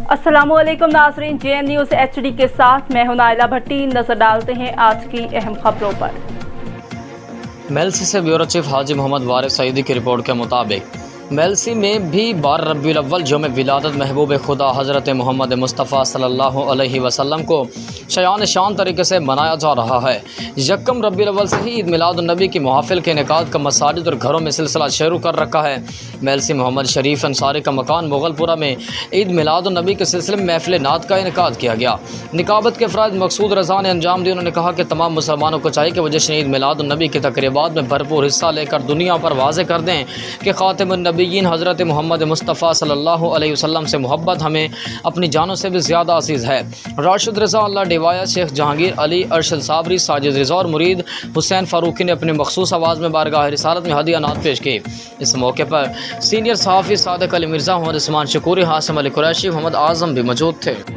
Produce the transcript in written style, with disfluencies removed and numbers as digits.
अस्सलाम वालेकुम नाज़रीन, JN न्यूज़ HD के साथ मैं हूं नाइला भट्टी। नजर डालते हैं आज की अहम खबरों पर। मेलसी से ब्यूरो चीफ हाजी मोहम्मद वारिस सईदी की रिपोर्ट के मुताबिक मेलसी में भी 12 रबीउल अव्वल यौम विलादत महबूब खुदा हज़रत मोहम्मद मुस्तफ़ा सल्लल्लाहु अलैहि वसल्लम को शयान शान तरीके से मनाया जा रहा है। यकम रबीउल अव्वल से ही ईद मिलादुन्नबी की महफिल के इनेकाद का मसाजिद और घरों में सिलसिला शुरू कर रखा है। मेलसी मोहम्मद शरीफ अंसारी का मकान मुगलपुरा में ईद मिलादुन्नबी के सिलसिले में महफिल नात का इनेकाद किया गया। निकाबत के अफराद मकसूद रज़ा ने अंजाम दिया। उन्होंने कहा कि तमाम मुसलमानों को चाहिए कि वो जश्न ईद मिलादुन्नबी की तकरीबात में भरपूर हिस्सा लेकर दुनिया पर वाज़ेह कर दें कि ख़ातिमुन्नबिय्यीन हज़रत मोहम्मद मुस्तफ़ा सल्लल्लाहु अलैहि वसल्लम से मोहब्बत हमें अपनी जानों से भी ज़्यादा अज़ीज़ है। राशिद रज़ा अल्लाह डिवाया, शेख जहांगीर अली, अरशद साबरी, साजिद रिज़ा और मुरीद हुसैन फ़ारूकी ने अपनी मखसूस आवाज़ में बारगाह रिसालत में हदिया नात पेश की। इस मौके पर सीनियर सहाफ़ी सादिक अली मिर्ज़ा, मोहम्मद उस्मान शकूरी, हासिम अली कुरैशी, मोहम्मद आज़म भी मौजूद थे।